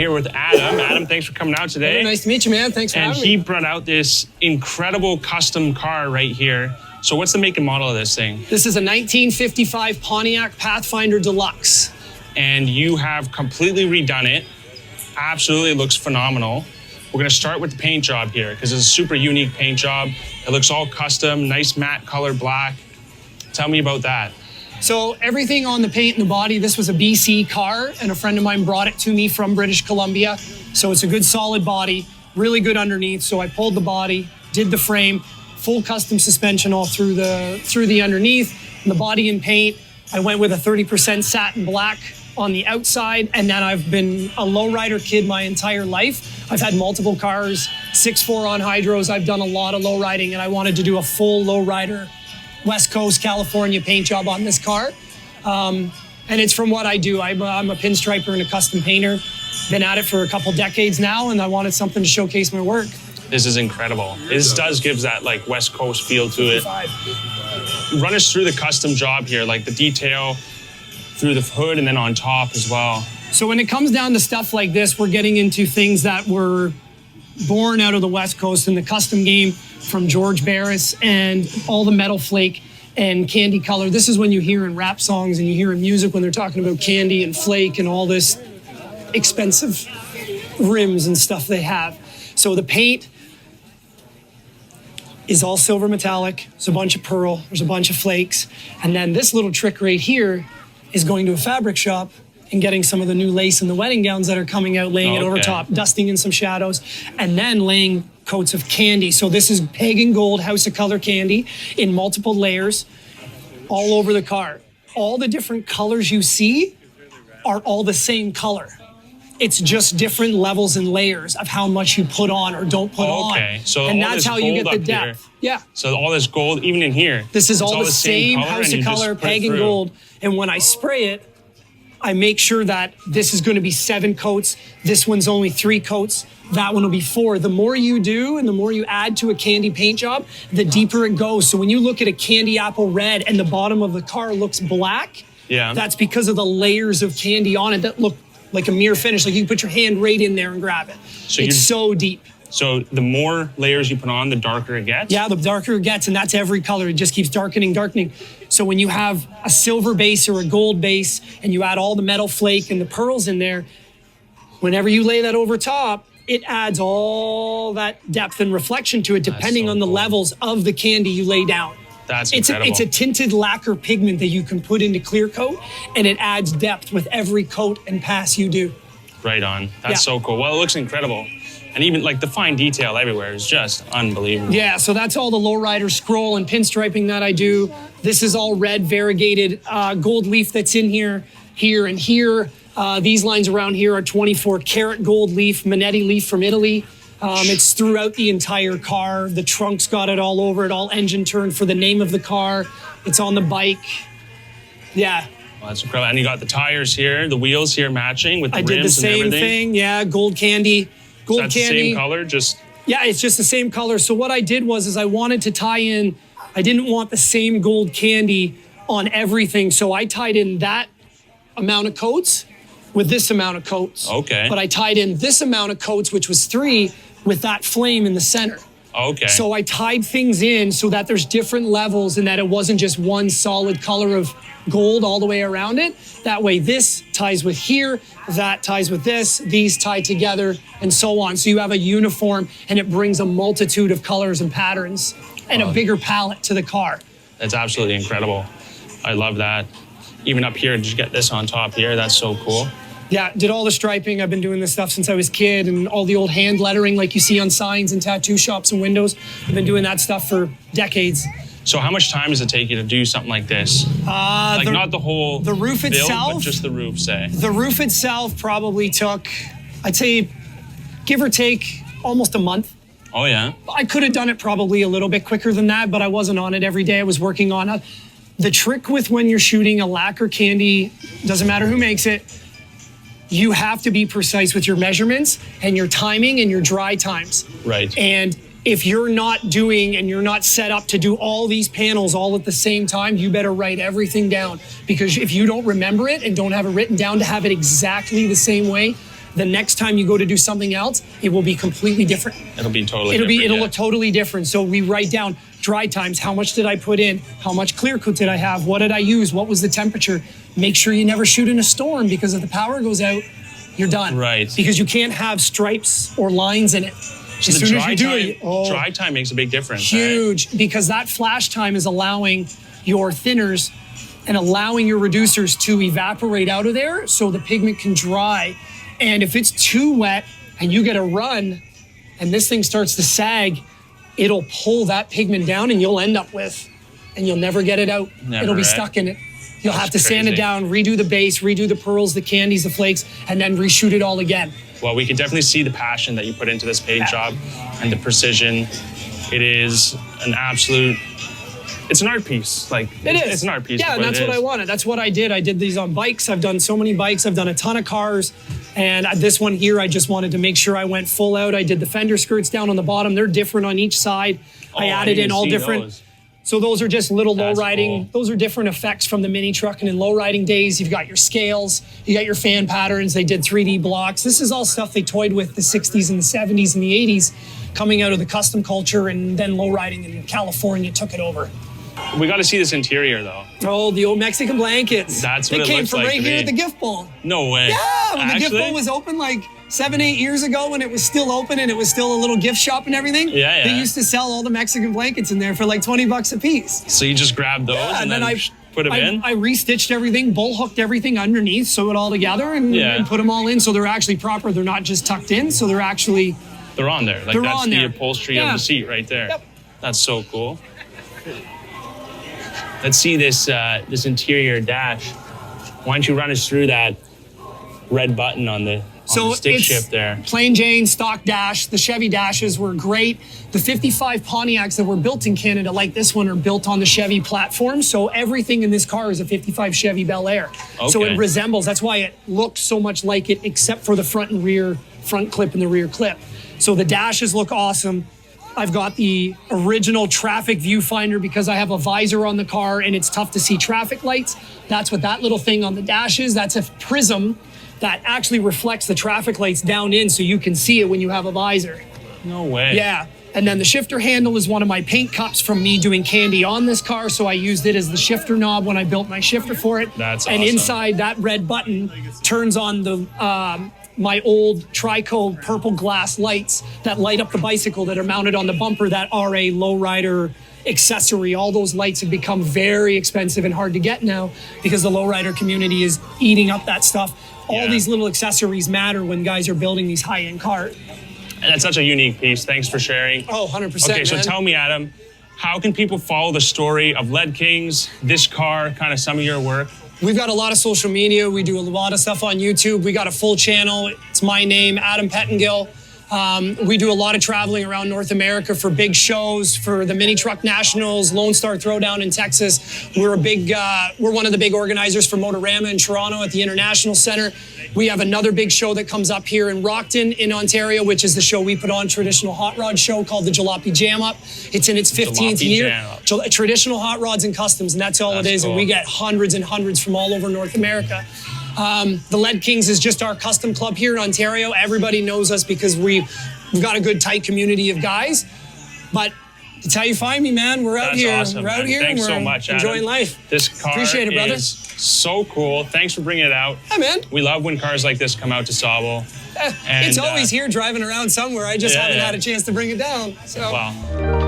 here with Adam. Adam, thanks for coming out today. Hey, nice to meet you, man. Thanks for having me. And he brought out this incredible custom car right here. So what's the make and model of this thing? This is a 1955 Pontiac Pathfinder Deluxe. And you have completely redone it. Absolutely looks phenomenal. We're gonna start with the paint job here because it's a super unique paint job. It looks all custom, nice matte color black. Tell me about that. So everything on the paint and the body, this was a BC car, and a friend of mine brought it to me from British Columbia. So it's a good solid body, really good underneath. So I pulled the body, did the frame, full custom suspension all through the underneath, and the body and paint. I went with a 30% satin black on the outside, and then I've been a lowrider kid my entire life. I've had multiple cars, 6.4 on hydros. I've done a lot of lowriding, and I wanted to do a full lowrider West Coast, California paint job on this car. And it's from what I do. I'm a pinstriper and a custom painter. Been at it for a couple decades now, and I wanted something to showcase my work. This is incredible. This does give that like West Coast feel to it. Run us through the custom job here, like the detail through the hood and then on top as well. So when it comes down to stuff like this, we're getting into things that were born out of the West Coast in the custom game from George Barris and all the metal flake and candy color. This is when you hear in rap songs and you hear in music when they're talking about candy and flake and all this expensive rims and stuff they have. So the paint is all silver metallic. There's a bunch of pearl, there's a bunch of flakes. And then this little trick right here is going to a fabric shop and getting some of the new lace and the wedding gowns that are coming out, laying it over top, dusting in some shadows, and then laying coats of candy. So this is pagan gold House of Color candy in multiple layers all over the car. All the different colors you see are all the same color. It's just different levels and layers of how much you put on or don't put on. Okay, so and that's how you get the depth. Here. Yeah. So all this gold, even in here. This is all the same House of Color pagan gold. And when I spray it, I make sure that this is going to be 7 coats. This one's only 3 coats. That one will be 4. The more you do and the more you add to a candy paint job, the deeper it goes. So when you look at a candy apple red and the bottom of the car looks black, that's because of the layers of candy on it that look like a mirror finish. Like you can put your hand right in there and grab it. So it's so deep. So the more layers you put on, the darker it gets? Yeah, the darker it gets, and that's every color. It just keeps darkening, darkening. So when you have a silver base or a gold base, and you add all the metal flake and the pearls in there, whenever you lay that over top, it adds all that depth and reflection to it, depending on the levels of the candy you lay down. That's incredible. It's a tinted lacquer pigment that you can put into clear coat, and it adds depth with every coat and pass you do. Right on. That's so cool. Well, it looks incredible. And even like the fine detail everywhere is just unbelievable. Yeah, so that's all the lowrider scroll and pinstriping that I do. This is all red variegated gold leaf that's in here, here, and here. These lines around here are 24 karat gold leaf, Manetti leaf from Italy. It's throughout the entire car. The trunk's got it all over it, all engine turned for the name of the car. It's on the bike. Yeah. Well, that's incredible. And you got the tires here, the wheels here matching with the rims and everything. I did the same thing, yeah, gold candy. Gold candy. The same color, just? Yeah, it's just the same color. So what I did was I wanted to tie in, I didn't want the same gold candy on everything. So I tied in that amount of coats with this amount of coats. Okay. But I tied in this amount of coats, which was 3, with that flame in the center. Okay. So I tied things in so that there's different levels and that it wasn't just one solid color of gold all the way around it. That way this ties with here, that ties with this, these tie together, and so on. So you have a uniform, and it brings a multitude of colors and patterns and a bigger palette to the car. That's absolutely incredible. I love that. Even up here, just get this on top here. That's so cool. Yeah, did all the striping. I've been doing this stuff since I was a kid, and all the old hand lettering like you see on signs and tattoo shops and windows. I've been doing that stuff for decades. So how much time does it take you to do something like this? Like not the whole the roof build, itself, but just the roof, say. The roof itself probably took, I'd say, give or take, almost a month. Oh, yeah? I could have done it probably a little bit quicker than that, but I wasn't on it every day. I was working on it. The trick with when you're shooting a lacquer candy, doesn't matter who makes it, you have to be precise with your measurements and your timing and your dry times. Right. And if you're not doing and you're not set up to do all these panels all at the same time, you better write everything down. Because if you don't remember it and don't have it written down to have it exactly the same way, the next time you go to do something else, it will be completely different. It'll be totally It'll look totally different. So we write down dry times, how much did I put in, how much clear coat did I have, what did I use, what was the temperature. Make sure you never shoot in a storm, because if the power goes out, you're done. Right. Because you can't have stripes or lines in it. So as the soon as you do it, dry time makes a big difference. Huge, right? Because that flash time is allowing your thinners and allowing your reducers to evaporate out of there so the pigment can dry. And if it's too wet and you get a run and this thing starts to sag, it'll pull that pigment down and you'll end up with, and you'll never get it out. It'll be stuck in it. You'll have to sand it down, redo the base, redo the pearls, the candies, the flakes, and then reshoot it all again. Well, we can definitely see the passion that you put into this paint job and the precision. It is an absolute, it's an art piece. Like, it's an art piece. Yeah, and that's what I wanted. That's what I did. I did these on bikes. I've done so many bikes. I've done a ton of cars. And this one here, I just wanted to make sure I went full out. I did the fender skirts down on the bottom. They're different on each side. I added in all different. Those. So those are just little low riding. Cool. Those are different effects from the mini trucking and low riding days. You've got your scales, you got your fan patterns. They did 3D blocks. This is all stuff they toyed with the 60s and the 70s and the 80s, coming out of the custom culture, and then low riding in California took it over. We got to see this interior though. Oh, the old Mexican blankets. That's what they it came looks from like right to here me. at the gift bowl. No way. Yeah, when the gift Actually? bowl was open like 7-8 years ago, when it was still open and it was still a little gift shop and everything. Yeah. They used to sell all the Mexican blankets in there for like 20 bucks a piece. So you just grabbed those and then I put them in? I restitched everything, bull hooked everything underneath, sew it all together, and put them all in so they're actually proper. They're not just tucked in, so they're actually... They're on there. Like, that's the upholstery of the seat right there. Yep. That's so cool. Let's see this this interior dash. Why don't you run us through that red button on the stick shift there? Plain Jane stock dash. The Chevy dashes were great. The 55 Pontiacs that were built in Canada, like this one, are built on the Chevy platform. So everything in this car is a 55 Chevy Bel Air. Okay. So it resembles. That's why it looks so much like it, except for the front and rear, front clip and the rear clip. So the dashes look awesome. I've got the original traffic viewfinder because I have a visor on the car and it's tough to see traffic lights. That's what that little thing on the dash is. That's a prism that actually reflects the traffic lights down in so you can see it when you have a visor. No way. Yeah. And then the shifter handle is one of my paint cups from me doing candy on this car, so I used it as the shifter knob when I built my shifter for it. That's and awesome. inside that red button turns on the my old Trico purple glass lights that light up the bicycle that are mounted on the bumper that are a lowrider accessory. All those lights have become very expensive and hard to get now because the lowrider community is eating up that stuff. All these little accessories matter when guys are building these high-end cars. And that's such a unique piece. Thanks for sharing. Oh, 100%. Okay, so tell me, Adam, how can people follow the story of Lead Kings, this car, kind of some of your work? We've got a lot of social media. We do a lot of stuff on YouTube. We got a full channel. It's my name, Adam Pettingill. We do a lot of traveling around North America for big shows, for the Mini Truck Nationals, Lone Star Throwdown in Texas. We're one of the big organizers for Motorama in Toronto at the International Center. We have another big show that comes up here in Rockton in Ontario, which is the show we put on, traditional hot rod show called the Jalopy Jam Up. It's in its 15th year. Traditional hot rods and customs, and that's all it is. Cool. And we get hundreds and hundreds from all over North America. The Lead Kings is just our custom club here in Ontario. Everybody knows us because we've got a good, tight community of guys. But it's how you find me, man. We're out here. Awesome, we're out here. Thanks and we're so much, enjoying Adam. life. This car Appreciate it, brother. is so cool. Thanks for bringing it out. Yeah, man. We love when cars like this come out to Sauble. It's always here driving around somewhere. I just haven't had a chance to bring it down. So. Wow.